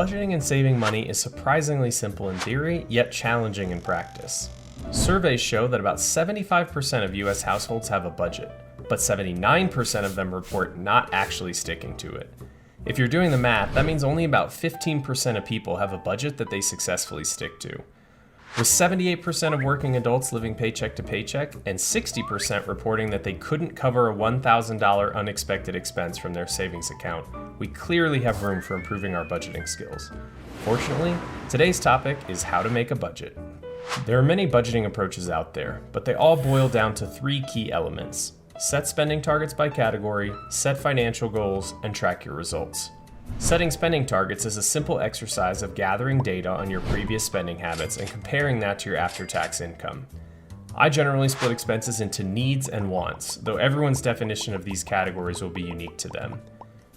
budgeting and saving money is surprisingly simple in theory, yet challenging in practice. Surveys show that about 75% of US households have a budget, but 79% of them report not actually sticking to it. If you're doing the math, that means only about 15% of people have a budget that they successfully stick to. With 78% of working adults living paycheck to paycheck and 60% reporting that they couldn't cover a $1,000 unexpected expense from their savings account, we clearly have room for improving our budgeting skills. Fortunately, today's topic is how to make a budget. There are many budgeting approaches out there, but they all boil down to three key elements: set spending targets by category, set financial goals, and track your results. Setting spending targets is a simple exercise of gathering data on your previous spending habits and comparing that to your after-tax income. I generally split expenses into needs and wants, though everyone's definition of these categories will be unique to them.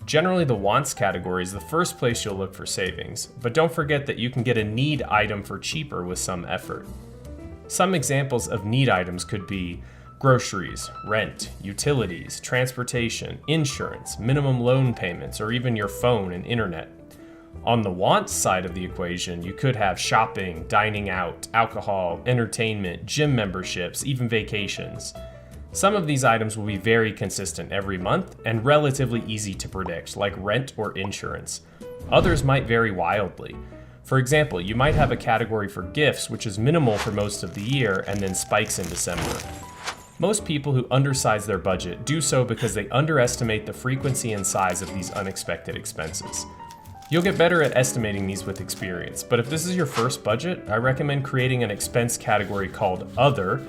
Generally, the wants category is the first place you'll look for savings, but don't forget that you can get a need item for cheaper with some effort. Some examples of need items could be groceries, rent, utilities, transportation, insurance, minimum loan payments, or even your phone and internet. On the wants side of the equation, you could have shopping, dining out, alcohol, entertainment, gym memberships, even vacations. Some of these items will be very consistent every month and relatively easy to predict, like rent or insurance. Others might vary wildly. For example, you might have a category for gifts, which is minimal for most of the year and then spikes in December. Most people who undersize their budget do so because they underestimate the frequency and size of these unexpected expenses. You'll get better at estimating these with experience, but if this is your first budget, I recommend creating an expense category called Other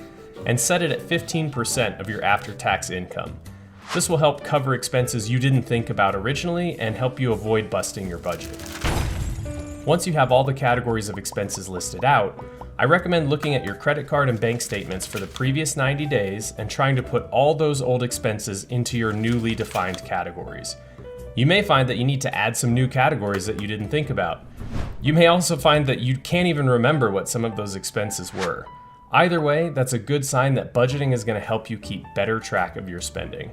and set it at 15% of your after-tax income. This will help cover expenses you didn't think about originally and help you avoid busting your budget. Once you have all the categories of expenses listed out, I recommend looking at your credit card and bank statements for the previous 90 days and trying to put all those old expenses into your newly defined categories. You may find that you need to add some new categories that you didn't think about. You may also find that you can't even remember what some of those expenses were. Either way, that's a good sign that budgeting is going to help you keep better track of your spending.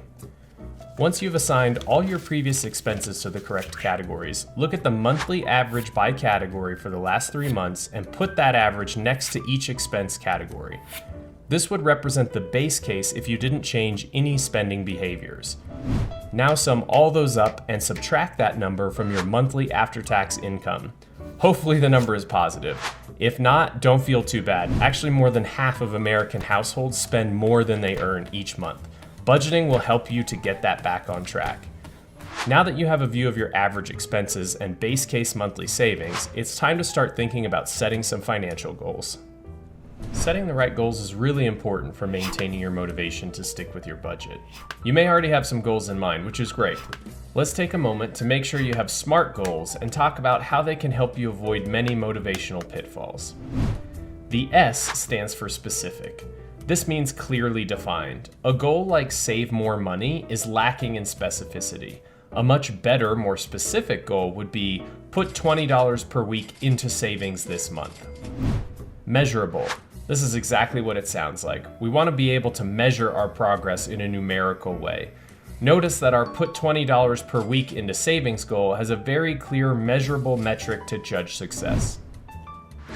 Once you've assigned all your previous expenses to the correct categories, look at the monthly average by category for the last 3 months and put that average next to each expense category. This would represent the base case if you didn't change any spending behaviors. Now sum all those up and subtract that number from your monthly after-tax income. Hopefully the number is positive. If not, don't feel too bad. Actually, more than half of American households spend more than they earn each month. Budgeting will help you to get that back on track. Now that you have a view of your average expenses and base case monthly savings, it's time to start thinking about setting some financial goals. Setting the right goals is really important for maintaining your motivation to stick with your budget. You may already have some goals in mind, which is great. Let's take a moment to make sure you have SMART goals and talk about how they can help you avoid many motivational pitfalls. The S stands for specific. This means clearly defined. A goal like save more money is lacking in specificity. A much better, more specific goal would be put $20 per week into savings this month. Measurable. This is exactly what it sounds like. We want to be able to measure our progress in a numerical way. Notice that our put $20 per week into savings goal has a very clear measurable metric to judge success.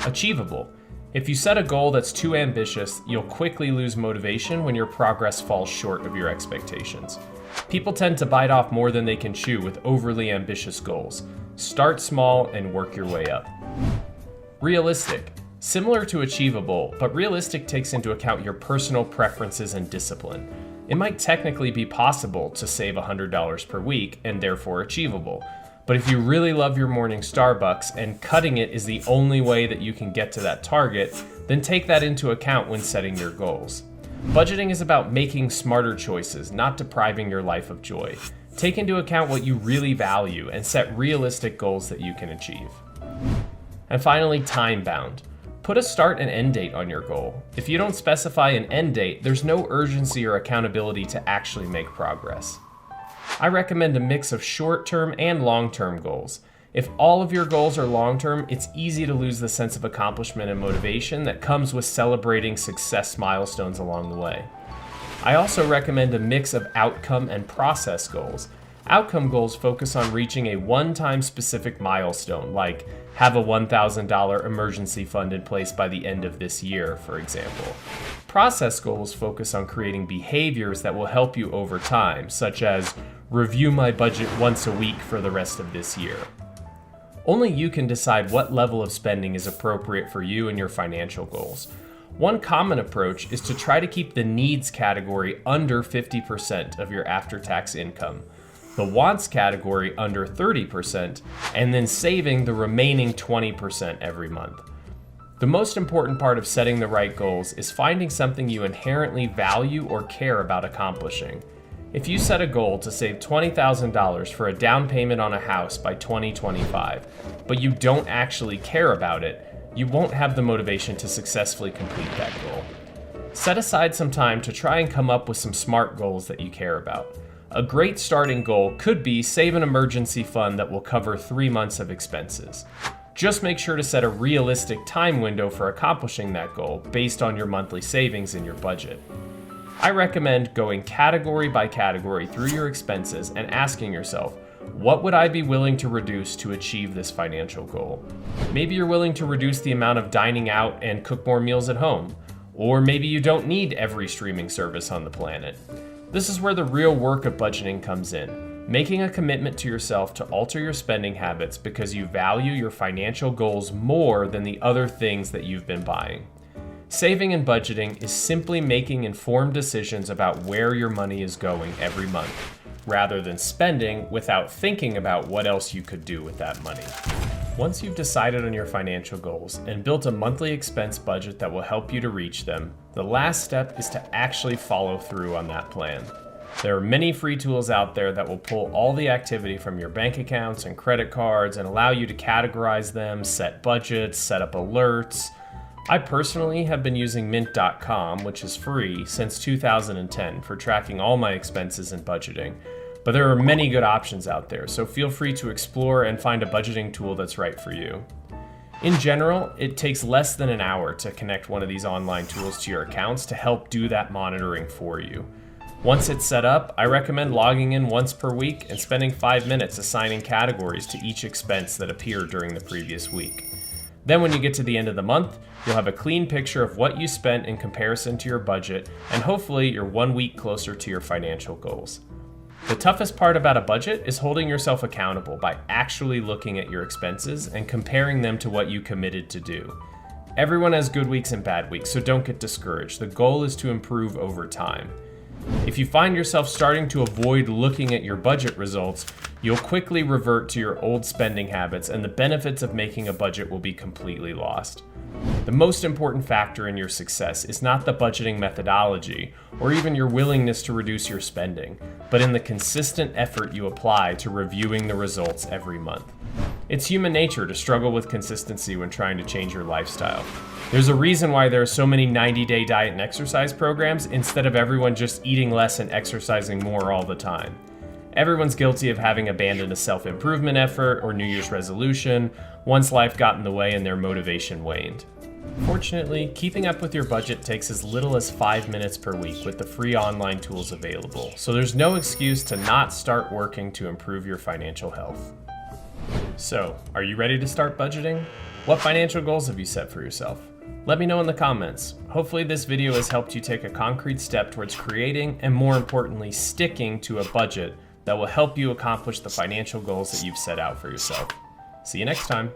Achievable. If you set a goal that's too ambitious, you'll quickly lose motivation when your progress falls short of your expectations. People tend to bite off more than they can chew with overly ambitious goals. Start small and work your way up. Realistic. Similar to achievable, but realistic takes into account your personal preferences and discipline. It might technically be possible to save $100 per week and therefore achievable. But if you really love your morning Starbucks and cutting it is the only way that you can get to that target, then take that into account when setting your goals. Budgeting is about making smarter choices, not depriving your life of joy. Take into account what you really value and set realistic goals that you can achieve. And finally, time-bound. Put a start and end date on your goal. If you don't specify an end date, there's no urgency or accountability to actually make progress. I recommend a mix of short-term and long-term goals. If all of your goals are long-term, it's easy to lose the sense of accomplishment and motivation that comes with celebrating success milestones along the way. I also recommend a mix of outcome and process goals. Outcome goals focus on reaching a one-time specific milestone, like have a $1,000 emergency fund in place by the end of this year, for example. Process goals focus on creating behaviors that will help you over time, such as review my budget once a week for the rest of this year. Only you can decide what level of spending is appropriate for you and your financial goals. One common approach is to try to keep the needs category under 50% of your after-tax income, the wants category under 30%, and then saving the remaining 20% every month. The most important part of setting the right goals is finding something you inherently value or care about accomplishing. If you set a goal to save $20,000 for a down payment on a house by 2025, but you don't actually care about it, you won't have the motivation to successfully complete that goal. Set aside some time to try and come up with some SMART goals that you care about. A great starting goal could be save an emergency fund that will cover 3 months of expenses. Just make sure to set a realistic time window for accomplishing that goal based on your monthly savings and your budget. I recommend going category by category through your expenses and asking yourself, what would I be willing to reduce to achieve this financial goal? Maybe you're willing to reduce the amount of dining out and cook more meals at home. Or maybe you don't need every streaming service on the planet. This is where the real work of budgeting comes in, making a commitment to yourself to alter your spending habits because you value your financial goals more than the other things that you've been buying. Saving and budgeting is simply making informed decisions about where your money is going every month, rather than spending without thinking about what else you could do with that money. Once you've decided on your financial goals and built a monthly expense budget that will help you to reach them, the last step is to actually follow through on that plan. There are many free tools out there that will pull all the activity from your bank accounts and credit cards and allow you to categorize them, set budgets, set up alerts. I personally have been using Mint.com, which is free, since 2010 for tracking all my expenses and budgeting. But there are many good options out there, so feel free to explore and find a budgeting tool that's right for you. In general, it takes less than an hour to connect one of these online tools to your accounts to help do that monitoring for you. Once it's set up, I recommend logging in once per week and spending 5 minutes assigning categories to each expense that appeared during the previous week. Then when you get to the end of the month, you'll have a clean picture of what you spent in comparison to your budget, and hopefully you're 1 week closer to your financial goals. The toughest part about a budget is holding yourself accountable by actually looking at your expenses and comparing them to what you committed to do. Everyone has good weeks and bad weeks, so don't get discouraged. The goal is to improve over time. If you find yourself starting to avoid looking at your budget results, you'll quickly revert to your old spending habits and the benefits of making a budget will be completely lost. The most important factor in your success is not the budgeting methodology or even your willingness to reduce your spending, but in the consistent effort you apply to reviewing the results every month. It's human nature to struggle with consistency when trying to change your lifestyle. There's a reason why there are so many 90-day diet and exercise programs instead of everyone just eating less and exercising more all the time. Everyone's guilty of having abandoned a self-improvement effort or New Year's resolution once life got in the way and their motivation waned. Fortunately, keeping up with your budget takes as little as 5 minutes per week with the free online tools available, so there's no excuse to not start working to improve your financial health. So, are you ready to start budgeting? What financial goals have you set for yourself? Let me know in the comments. Hopefully this video has helped you take a concrete step towards creating and, more importantly, sticking to a budget that will help you accomplish the financial goals that you've set out for yourself. See you next time.